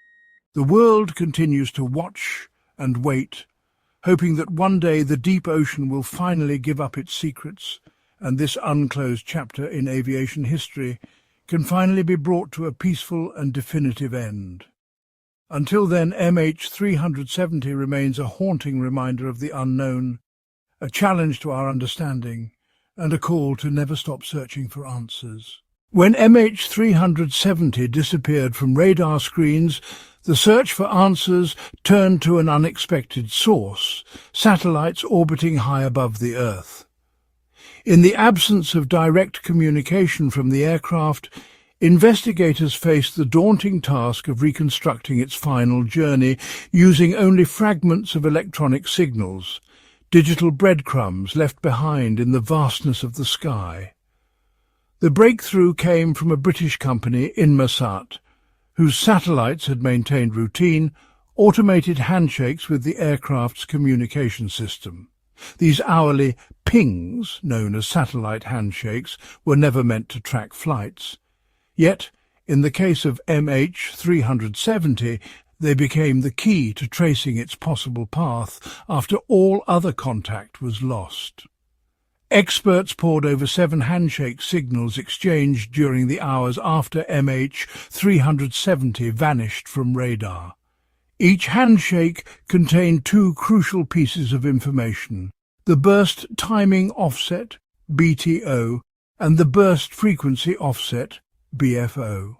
The world continues to watch and wait, hoping that one day the deep ocean will finally give up its secrets, and this unclosed chapter in aviation history can finally be brought to a peaceful and definitive end. Until then, MH370 remains a haunting reminder of the unknown, a challenge to our understanding, and a call to never stop searching for answers. When MH370 disappeared from radar screens, the search for answers turned to an unexpected source, satellites orbiting high above the Earth. In the absence of direct communication from the aircraft, investigators faced the daunting task of reconstructing its final journey using only fragments of electronic signals, digital breadcrumbs left behind in the vastness of the sky. The breakthrough came from a British company, Inmarsat, whose satellites had maintained routine, automated handshakes with the aircraft's communication system. These hourly pings, known as satellite handshakes, were never meant to track flights. Yet, in the case of MH370, they became the key to tracing its possible path after all other contact was lost. Experts poured over 7 handshake signals exchanged during the hours after MH370 vanished from radar. Each handshake contained 2 crucial pieces of information: the burst timing offset, BTO, and the burst frequency offset, BFO.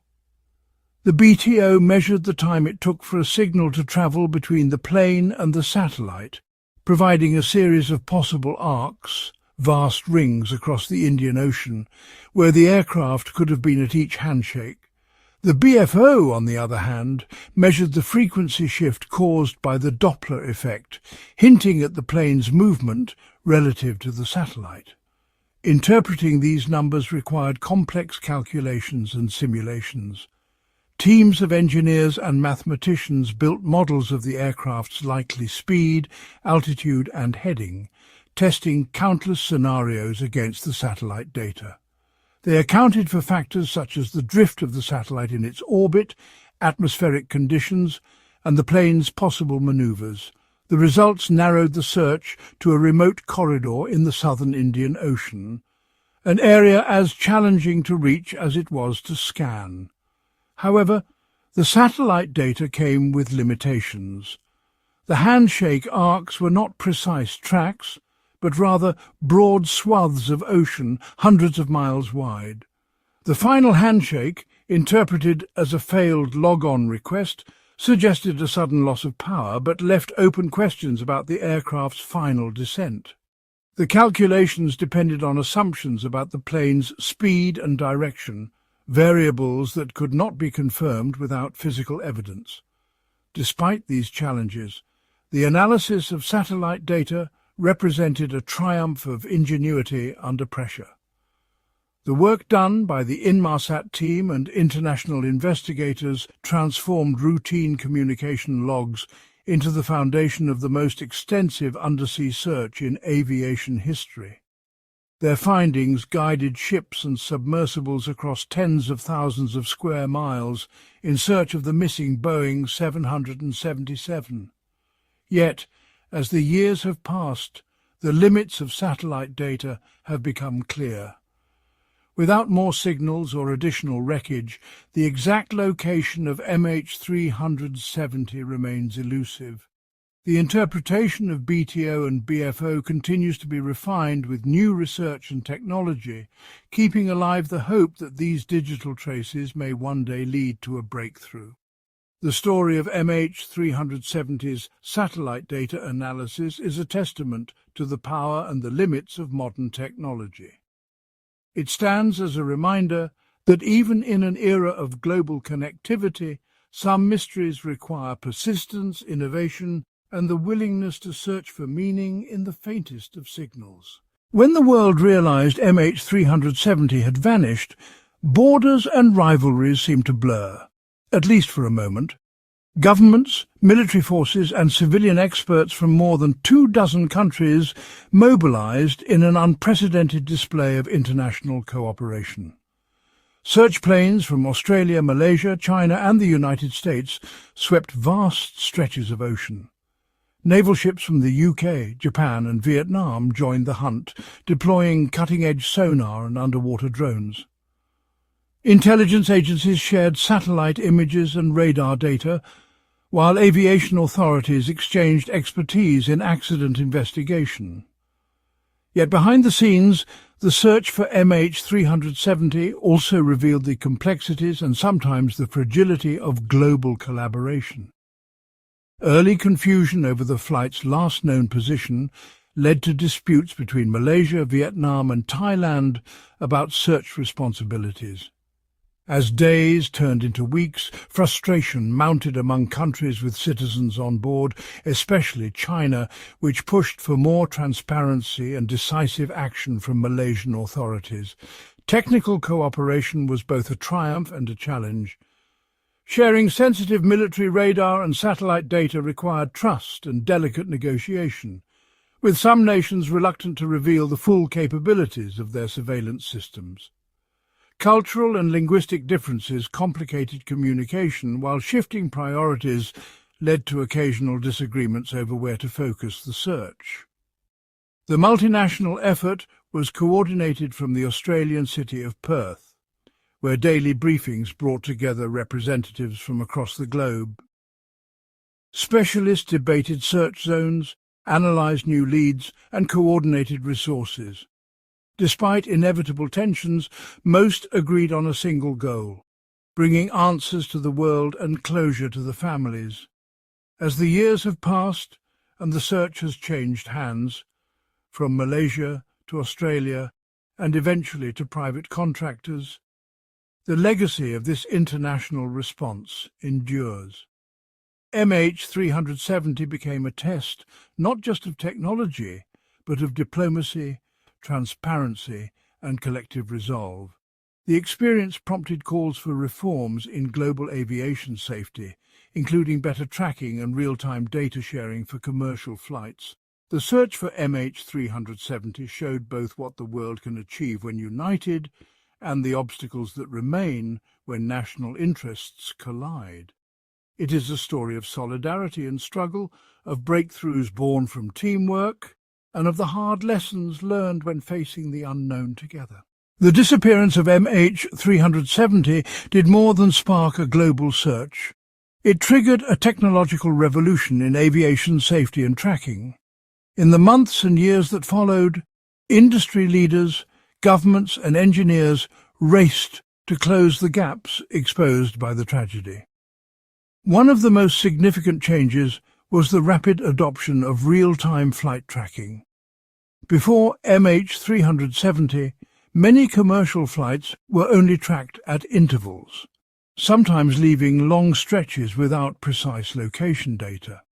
The BTO measured the time it took for a signal to travel between the plane and the satellite, providing a series of possible arcs, vast rings across the Indian Ocean, where the aircraft could have been at each handshake. The BFO, on the other hand, measured the frequency shift caused by the Doppler effect, hinting at the plane's movement relative to the satellite. Interpreting these numbers required complex calculations and simulations. Teams of engineers and mathematicians built models of the aircraft's likely speed, altitude and heading, testing countless scenarios against the satellite data. They accounted for factors such as the drift of the satellite in its orbit, atmospheric conditions, and the plane's possible maneuvers. The results narrowed the search to a remote corridor in the southern Indian Ocean, an area as challenging to reach as it was to scan. However, the satellite data came with limitations. The handshake arcs were not precise tracks, but rather broad swaths of ocean hundreds of miles wide. The final handshake, interpreted as a failed log-on request, suggested a sudden loss of power but left open questions about the aircraft's final descent. The calculations depended on assumptions about the plane's speed and direction, variables that could not be confirmed without physical evidence. Despite these challenges, the analysis of satellite data represented a triumph of ingenuity under pressure. The work done by the Inmarsat team and international investigators transformed routine communication logs into the foundation of the most extensive undersea search in aviation history. Their findings guided ships and submersibles across tens of thousands of square miles in search of the missing Boeing 777. Yet, as the years have passed, the limits of satellite data have become clear. Without more signals or additional wreckage, the exact location of MH370 remains elusive. The interpretation of BTO and BFO continues to be refined with new research and technology, keeping alive the hope that these digital traces may one day lead to a breakthrough. The story of MH370's satellite data analysis is a testament to the power and the limits of modern technology. It stands as a reminder that even in an era of global connectivity, some mysteries require persistence, innovation, and the willingness to search for meaning in the faintest of signals. When the world realized MH370 had vanished, borders and rivalries seemed to blur, at least for a moment. Governments, military forces and civilian experts from more than 24 countries mobilized in an unprecedented display of international cooperation. Search planes from Australia, Malaysia, China and the United States swept vast stretches of ocean. Naval ships from the UK, Japan and Vietnam joined the hunt, deploying cutting-edge sonar and underwater drones. Intelligence agencies shared satellite images and radar data, while aviation authorities exchanged expertise in accident investigation. Yet behind the scenes, the search for MH370 also revealed the complexities and sometimes the fragility of global collaboration. Early confusion over the flight's last known position led to disputes between Malaysia, Vietnam and Thailand about search responsibilities. As days turned into weeks, frustration mounted among countries with citizens on board, especially China, which pushed for more transparency and decisive action from Malaysian authorities. Technical cooperation was both a triumph and a challenge. Sharing sensitive military radar and satellite data required trust and delicate negotiation, with some nations reluctant to reveal the full capabilities of their surveillance systems. Cultural and linguistic differences complicated communication, while shifting priorities led to occasional disagreements over where to focus the search. The multinational effort was coordinated from the Australian city of Perth, where daily briefings brought together representatives from across the globe. Specialists debated search zones, analysed new leads, and coordinated resources. Despite inevitable tensions, most agreed on a single goal: bringing answers to the world and closure to the families. As the years have passed and the search has changed hands, from Malaysia to Australia and eventually to private contractors, the legacy of this international response endures. MH370 became a test not just of technology, but of diplomacy, transparency, and collective resolve. The experience prompted calls for reforms in global aviation safety, including better tracking and real-time data sharing for commercial flights. The search for MH370 showed both what the world can achieve when united and the obstacles that remain when national interests collide. It is a story of solidarity and struggle, of breakthroughs born from teamwork, and of the hard lessons learned when facing the unknown together. The disappearance of MH370 did more than spark a global search. It triggered a technological revolution in aviation safety and tracking. In the months and years that followed, industry leaders, governments and engineers raced to close the gaps exposed by the tragedy. One of the most significant changes was the rapid adoption of real-time flight tracking. Before MH370, many commercial flights were only tracked at intervals, sometimes leaving long stretches without precise location data.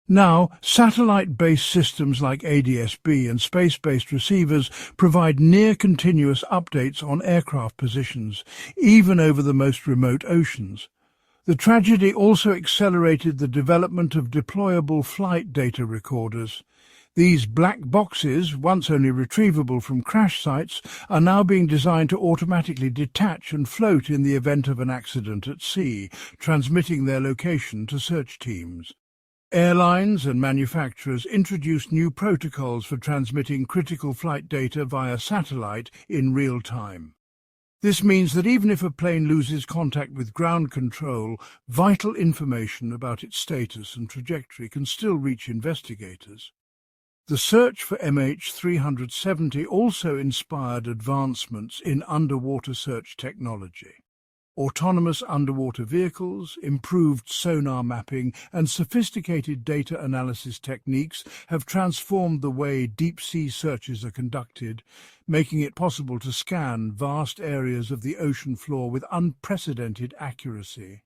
Now, satellite-based systems like ADS-B and space-based receivers provide near-continuous updates on aircraft positions, even over the most remote oceans. The tragedy also accelerated the development of deployable flight data recorders. These black boxes, once only retrievable from crash sites, are now being designed to automatically detach and float in the event of an accident at sea, transmitting their location to search teams. Airlines and manufacturers introduced new protocols for transmitting critical flight data via satellite in real time. This means that even if a plane loses contact with ground control, vital information about its status and trajectory can still reach investigators. The search for MH370 also inspired advancements in underwater search technology. Autonomous underwater vehicles, improved sonar mapping, and sophisticated data analysis techniques have transformed the way deep-sea searches are conducted, making it possible to scan vast areas of the ocean floor with unprecedented accuracy.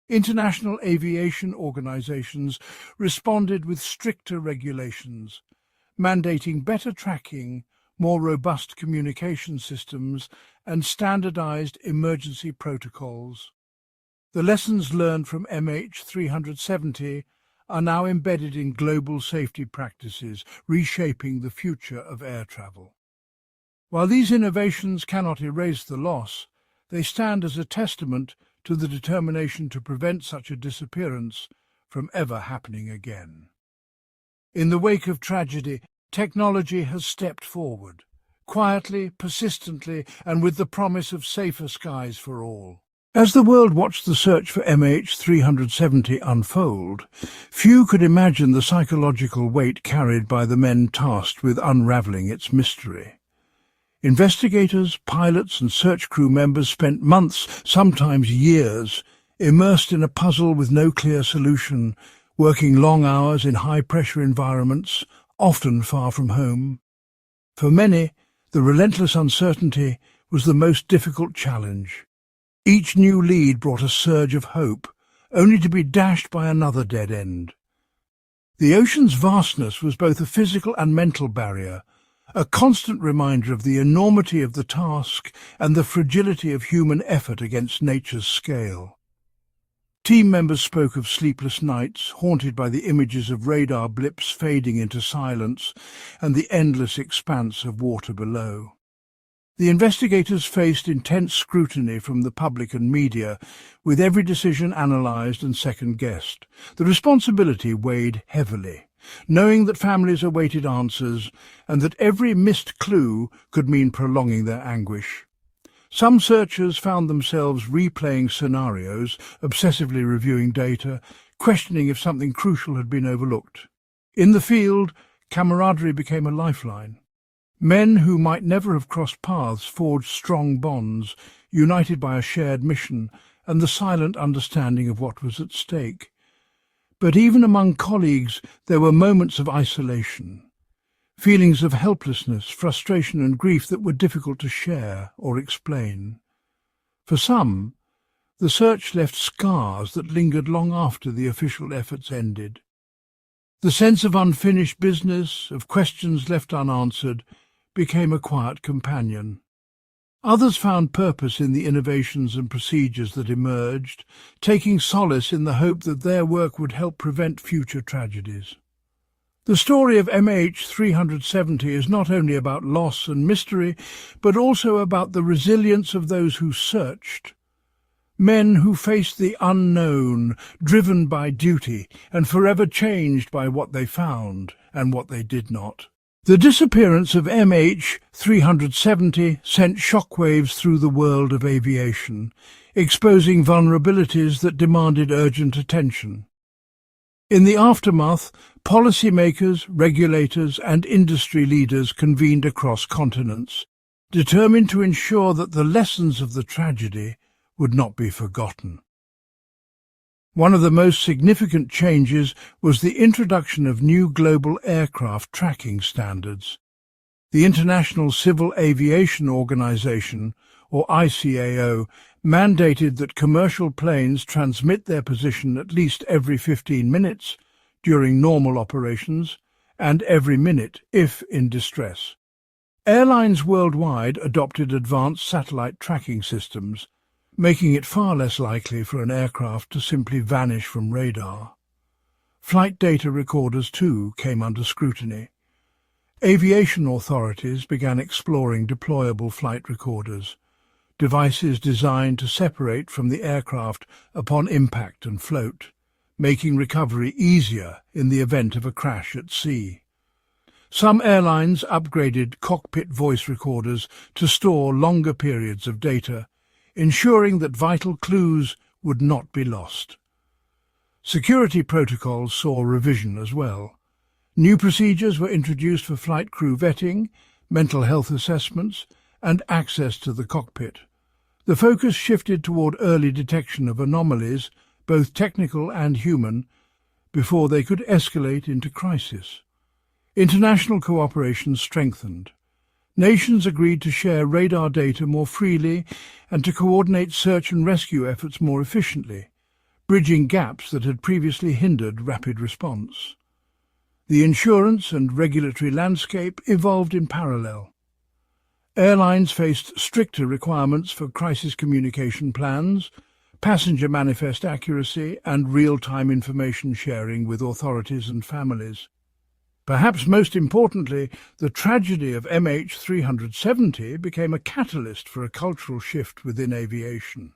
International aviation organizations responded with stricter regulations, mandating better tracking, more robust communication systems, and standardized emergency protocols. The lessons learned from MH370 are now embedded in global safety practices, reshaping the future of air travel. While these innovations cannot erase the loss, they stand as a testament to the determination to prevent such a disappearance from ever happening again. In the wake of tragedy, technology has stepped forward, quietly, persistently, and with the promise of safer skies for all. As the world watched the search for MH370 unfold, few could imagine the psychological weight carried by the men tasked with unravelling its mystery. Investigators, pilots, and search crew members spent months, sometimes years, immersed in a puzzle with no clear solution, working long hours in high-pressure environments, often far from home. For many, the relentless uncertainty was the most difficult challenge. Each new lead brought a surge of hope, only to be dashed by another dead end. The ocean's vastness was both a physical and mental barrier, a constant reminder of the enormity of the task and the fragility of human effort against nature's scale. Team members spoke of sleepless nights, haunted by the images of radar blips fading into silence and the endless expanse of water below. The investigators faced intense scrutiny from the public and media, with every decision analysed and second-guessed. The responsibility weighed heavily, knowing that families awaited answers and that every missed clue could mean prolonging their anguish. Some searchers found themselves replaying scenarios, obsessively reviewing data, questioning if something crucial had been overlooked. In the field, camaraderie became a lifeline. Men who might never have crossed paths forged strong bonds, united by a shared mission and the silent understanding of what was at stake. But even among colleagues there were moments of isolation, feelings of helplessness, frustration and grief that were difficult to share or explain. For some, the search left scars that lingered long after the official efforts ended. The sense of unfinished business, of questions left unanswered, became a quiet companion. Others found purpose in the innovations and procedures that emerged, taking solace in the hope that their work would help prevent future tragedies. The story of MH370 is not only about loss and mystery, but also about the resilience of those who searched. Men who faced the unknown, driven by duty, and forever changed by what they found and what they did not. The disappearance of MH370 sent shockwaves through the world of aviation, exposing vulnerabilities that demanded urgent attention. In the aftermath, policymakers, regulators and industry leaders convened across continents, determined to ensure that the lessons of the tragedy would not be forgotten. One of the most significant changes was the introduction of new global aircraft tracking standards. The International Civil Aviation Organization, or ICAO, mandated that commercial planes transmit their position at least every 15 minutes during normal operations and every minute if in distress. Airlines worldwide adopted advanced satellite tracking systems, making it far less likely for an aircraft to simply vanish from radar. Flight data recorders, too, came under scrutiny. Aviation authorities began exploring deployable flight recorders, devices designed to separate from the aircraft upon impact and float, making recovery easier in the event of a crash at sea. Some airlines upgraded cockpit voice recorders to store longer periods of data, ensuring that vital clues would not be lost. Security protocols saw revision as well. New procedures were introduced for flight crew vetting, mental health assessments, and access to the cockpit. The focus shifted toward early detection of anomalies, both technical and human, before they could escalate into crisis. International cooperation strengthened. Nations agreed to share radar data more freely and to coordinate search and rescue efforts more efficiently, bridging gaps that had previously hindered rapid response. The insurance and regulatory landscape evolved in parallel. Airlines faced stricter requirements for crisis communication plans, passenger manifest accuracy, and real-time information sharing with authorities and families. Perhaps most importantly, the tragedy of MH370 became a catalyst for a cultural shift within aviation.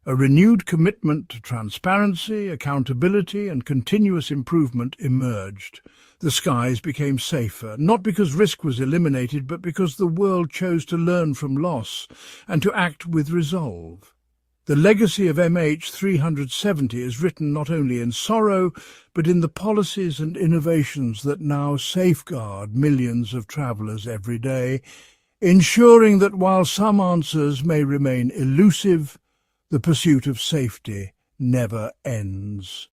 A renewed commitment to transparency, accountability, and continuous improvement emerged. The skies became safer, not because risk was eliminated, but because the world chose to learn from loss and to act with resolve. The legacy of MH370 is written not only in sorrow, but in the policies and innovations that now safeguard millions of travellers every day, ensuring that while some answers may remain elusive, the pursuit of safety never ends.